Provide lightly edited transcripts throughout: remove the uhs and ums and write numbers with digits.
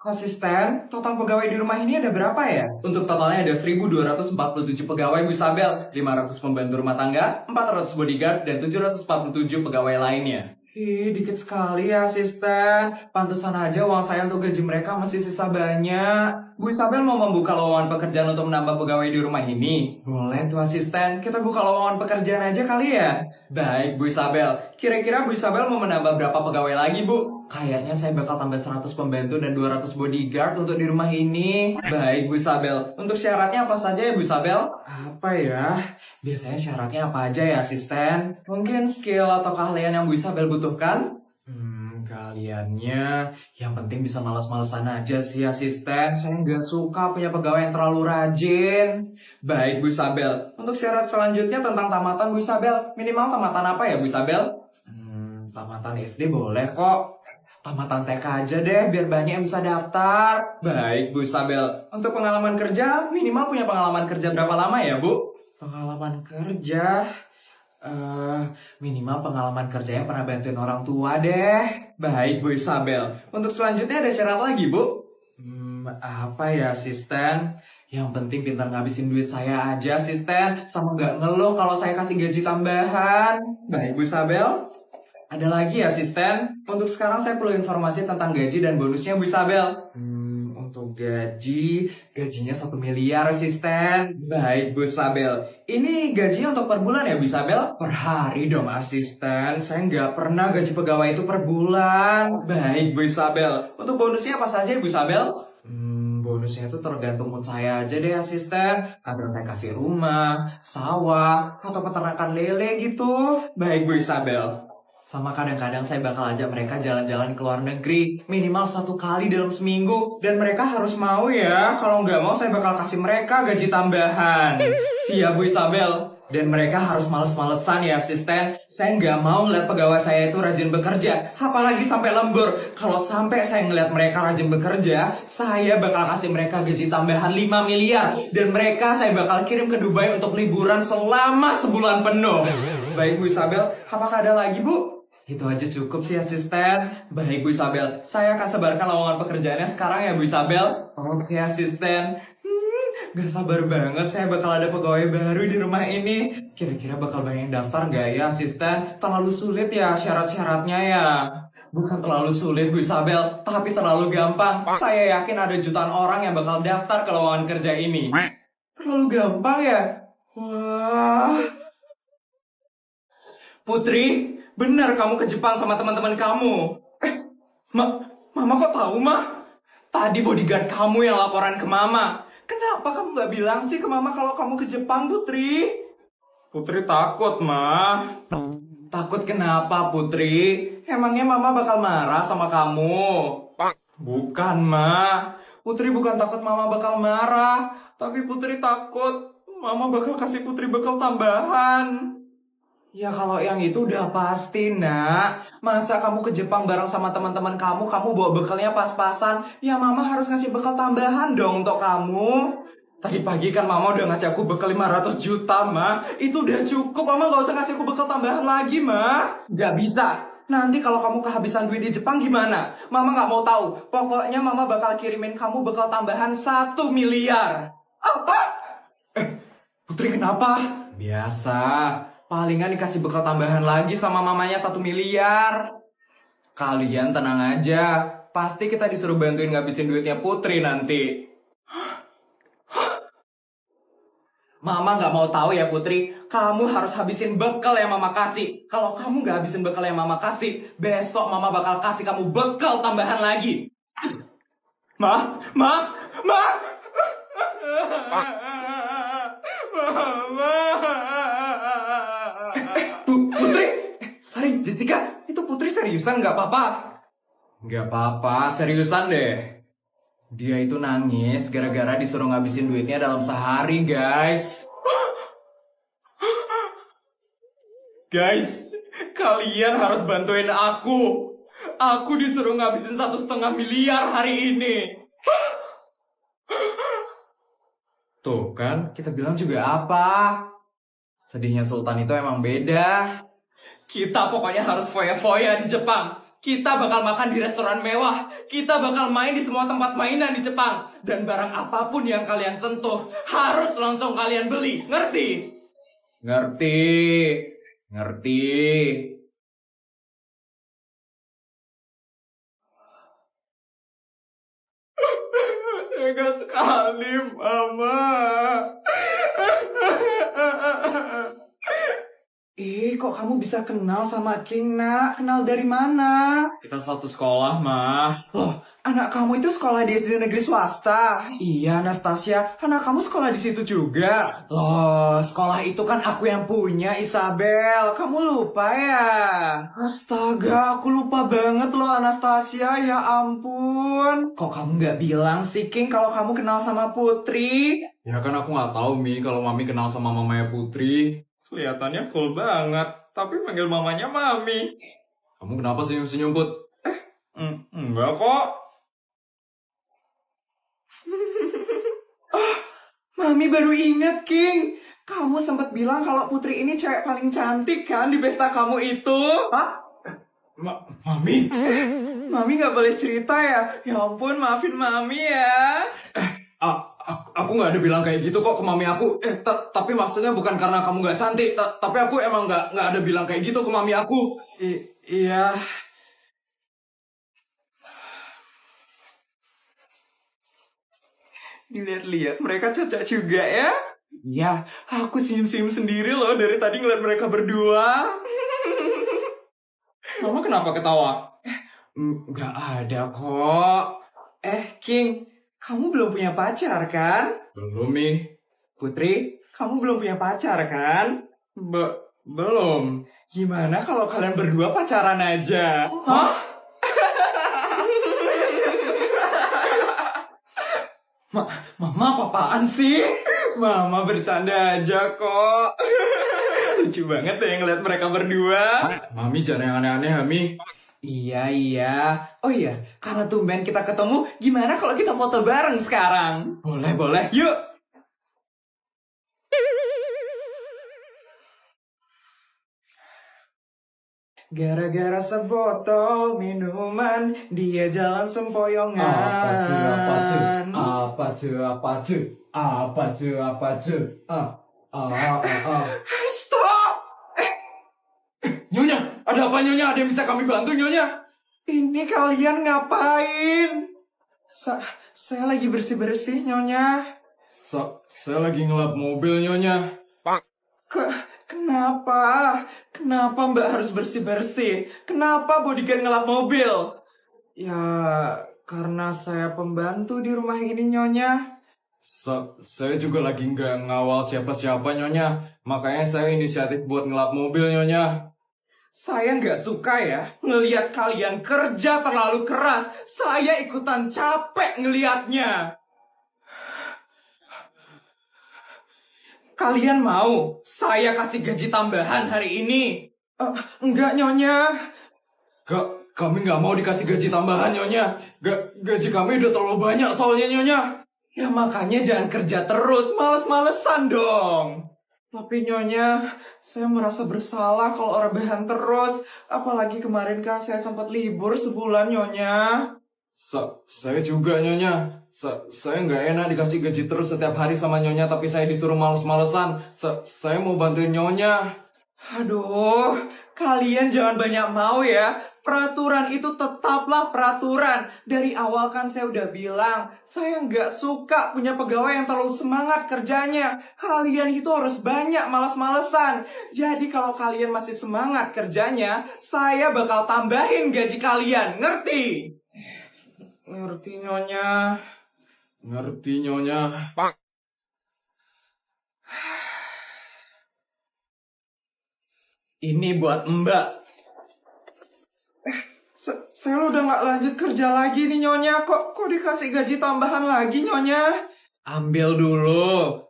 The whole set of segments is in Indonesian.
Asisten, total pegawai di rumah ini ada berapa ya? Untuk totalnya ada 1.247 pegawai Bu Isabel, 500 pembantu rumah tangga, 400 bodyguard, dan 747 pegawai lainnya. Ih, dikit sekali ya asisten. Pantesan aja uang saya untuk gaji mereka masih sisa banyak. Bu Isabel mau membuka lowongan pekerjaan untuk menambah pegawai di rumah ini? Boleh tuh asisten, kita buka lowongan pekerjaan aja kali ya? Baik Bu Isabel, kira-kira Bu Isabel mau menambah berapa pegawai lagi Bu? Kayaknya saya bakal tambah 100 pembantu dan 200 bodyguard untuk di rumah ini. Baik Bu Isabel, untuk syaratnya apa saja ya Bu Isabel? Apa ya? Biasanya syaratnya apa aja ya asisten? Mungkin skill atau keahlian yang Bu Isabel butuhkan? Keahliannya yang penting bisa malas-malesan aja sih asisten. Saya nggak suka punya pegawai yang terlalu rajin. Baik Bu Isabel, untuk syarat selanjutnya tentang tamatan Bu Isabel. Minimal tamatan apa ya Bu Isabel? Tamatan SD boleh kok. Tamatan TK aja deh, biar banyak yang bisa daftar. Baik Bu Isabel, untuk pengalaman kerja, minimal punya pengalaman kerja berapa lama ya Bu? Pengalaman kerja... minimal pengalaman kerjanya pernah bantuin orang tua deh. Baik Bu Isabel, untuk selanjutnya ada syarat lagi Bu? Apa ya asisten? Yang penting pintar ngabisin duit saya aja asisten, sama nggak ngeluh kalau saya kasih gaji tambahan. Baik Bu Isabel. Ada lagi asisten? Untuk sekarang saya perlu informasi tentang gaji dan bonusnya Bu Isabel. Untuk gajinya 1 miliar asisten. Baik Bu Isabel. Ini gajinya untuk per bulan ya Bu Isabel? Per hari dong asisten. Saya nggak pernah gaji pegawai itu per bulan. Baik Bu Isabel. Untuk bonusnya apa saja Bu Isabel? Bonusnya itu tergantung mood saya aja deh asisten. Kadang saya kasih rumah, sawah, atau peternakan lele gitu. Baik Bu Isabel. Sama kadang-kadang saya bakal ajak mereka jalan-jalan ke luar negeri. Minimal 1 kali dalam seminggu. Dan mereka harus mau ya. Kalau nggak mau saya bakal kasih mereka gaji tambahan. Siap Bu Isabel. Dan mereka harus males-malesan ya asisten. Saya nggak mau ngeliat pegawai saya itu rajin bekerja. Apalagi sampai lembur. Kalau sampai saya ngeliat mereka rajin bekerja, saya bakal kasih mereka gaji tambahan 5 miliar. Dan mereka saya bakal kirim ke Dubai untuk liburan selama sebulan penuh. Baik Bu Isabel, apakah ada lagi Bu? Itu aja cukup sih asisten. Baik Bu Isabel, saya akan sebarkan lowongan pekerjaannya sekarang ya Bu Isabel. Oke asisten. Gak sabar banget saya bakal ada pegawai baru di rumah ini. Kira-kira bakal banyak yang daftar gak ya asisten? Terlalu sulit ya syarat-syaratnya ya? Bukan terlalu sulit Bu Isabel, tapi terlalu gampang. Saya yakin ada jutaan orang yang bakal daftar ke lowongan kerja ini. Terlalu gampang ya? Wah. Putri, benar kamu ke Jepang sama teman-teman kamu. Mama kok tahu, Ma? Tadi bodyguard kamu yang laporan ke Mama. Kenapa kamu nggak bilang sih ke Mama kalau kamu ke Jepang, Putri? Putri takut, Ma. Takut kenapa, Putri? Emangnya Mama bakal marah sama kamu? Bukan, Ma. Putri bukan takut Mama bakal marah. Tapi Putri takut Mama bakal kasih Putri bekal tambahan. Ya kalau yang itu udah pasti nak. Masa kamu ke Jepang bareng sama teman-teman kamu bawa bekalnya pas-pasan. Ya mama harus ngasih bekal tambahan dong untuk kamu. Tadi pagi kan mama udah ngasih aku bekal 500 juta ma. Itu udah cukup, mama gak usah ngasih aku bekal tambahan lagi ma. Gak bisa. Nanti kalau kamu kehabisan duit di Jepang gimana? Mama gak mau tahu. Pokoknya mama bakal kirimin kamu bekal tambahan 1 miliar. Apa? Putri kenapa? Biasa. Palingan dikasih bekal tambahan lagi sama mamanya 1 miliar. Kalian tenang aja. Pasti kita disuruh bantuin ngabisin duitnya Putri nanti. Mama gak mau tahu ya Putri. Kamu harus habisin bekal yang mama kasih. Kalau kamu gak habisin bekal yang mama kasih, besok mama bakal kasih kamu bekal tambahan lagi. Ma. Mama. Putri, sorry Jessica, itu Putri seriusan nggak apa-apa? Nggak apa-apa, seriusan deh. Dia itu nangis gara-gara disuruh ngabisin duitnya dalam sehari, guys. Guys, kalian harus bantuin aku. Aku disuruh ngabisin 1,5 miliar hari ini. Tuh kan, kita bilang juga apa? Sedihnya Sultan itu emang beda. Kita pokoknya harus foya-foya di Jepang. Kita bakal makan di restoran mewah. Kita bakal main di semua tempat mainan di Jepang. Dan barang apapun yang kalian sentuh, harus langsung kalian beli. Ngerti? Ngerti. Ngerti. Tega sekali, Mama. Kok kamu bisa kenal sama King, nak? Kenal dari mana? Kita satu sekolah, Ma. Loh, anak kamu itu sekolah di SD negeri swasta? Iya, Anastasia. Anak kamu sekolah di situ juga? Loh, sekolah itu kan aku yang punya, Isabel. Kamu lupa ya? Astaga, aku lupa banget loh, Anastasia. Ya ampun. Kok kamu nggak bilang sih, King, kalau kamu kenal sama Putri? Ya kan aku nggak tahu, Mi, kalau Mami kenal sama mamanya Putri. Kelihatannya cool banget, tapi manggil mamanya Mami. Kamu kenapa senyum-senyum, Put? Enggak kok. Mami baru ingat, King. Kamu sempat bilang kalau Putri ini cewek paling cantik kan di pesta kamu itu. Hah? Mami? Mami nggak boleh cerita ya? Ya ampun, maafin Mami ya. Aku nggak ada bilang kayak gitu kok ke mami aku. Tapi maksudnya bukan karena kamu nggak cantik. Tapi aku emang nggak ada bilang kayak gitu ke mami aku. Iya. Dilihat-lihat mereka cocok juga ya. Iya, aku senyum-senyum sendiri loh dari tadi ngeliat mereka berdua. Mama kenapa ketawa? Nggak ada kok. King, kamu belum punya pacar kan? Belum, Mi. Putri, kamu belum punya pacar kan? Belum. Gimana kalau kalian berdua pacaran aja? Hah? Mama apa-apaan sih? Mama bercanda aja kok. Lucu banget deh ngeliat mereka berdua. Mami jangan yang aneh-aneh, Mami. Iya. Oh iya, karena tumben kita ketemu, gimana kalau kita foto bareng sekarang? Boleh. Yuk! Gara-gara sebotol minuman, dia jalan sempoyongan. Apa cu? Stop! Nyonya, ada apa Nyonya? Ada yang bisa kami bantu Nyonya? Ini kalian ngapain? Saya lagi bersih-bersih Nyonya. Saya lagi ngelap mobil Nyonya. Kenapa? Kenapa Mbak harus bersih-bersih? Kenapa bodyguard ngelap mobil? Ya, karena saya pembantu di rumah ini Nyonya. Saya juga lagi nggak ngawal siapa-siapa Nyonya. Makanya saya inisiatif buat ngelap mobil Nyonya. Saya nggak suka ya ngelihat kalian kerja terlalu keras. Saya ikutan capek ngelihatnya. Kalian mau saya kasih gaji tambahan hari ini? Enggak Nyonya. Kami nggak mau dikasih gaji tambahan Nyonya. Gaji kami udah terlalu banyak soalnya Nyonya. Ya makanya jangan kerja terus, males-malesan dong. Tapi Nyonya, saya merasa bersalah kalau rebahan terus. Apalagi kemarin kan saya sempat libur sebulan Nyonya. Saya juga Nyonya. Saya nggak enak dikasih gaji terus setiap hari sama Nyonya, tapi saya disuruh males-malesan. Saya mau bantuin Nyonya. Aduh, kalian jangan banyak mau ya. Peraturan itu tetaplah peraturan. Dari awal kan saya udah bilang, saya nggak suka punya pegawai yang terlalu semangat kerjanya. Kalian itu harus banyak malas-malesan. Jadi kalau kalian masih semangat kerjanya, saya bakal tambahin gaji kalian. Ngerti? Ngerti Nyonya. Ngerti Nyonya. Ini buat Mbak. Saya udah nggak lanjut kerja lagi nih Nyonya. Kok dikasih gaji tambahan lagi Nyonya? Ambil dulu.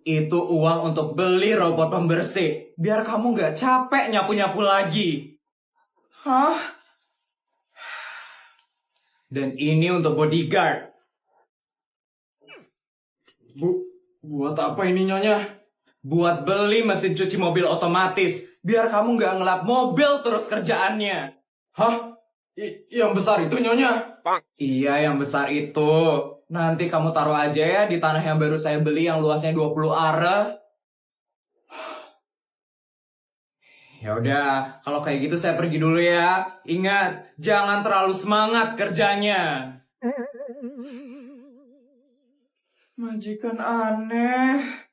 Itu uang untuk beli robot pembersih. Biar kamu nggak capek nyapu-nyapu lagi. Hah? Dan ini untuk bodyguard. Buat apa ini Nyonya? Buat beli mesin cuci mobil otomatis. Biar kamu nggak ngelap mobil terus kerjaannya. Hah? Yang besar itu Nyonya? Iya, yang besar itu. Nanti kamu taruh aja ya di tanah yang baru saya beli yang luasnya 20 are. Ya udah, kalau kayak gitu saya pergi dulu ya. Ingat, jangan terlalu semangat kerjanya. Majikan aneh.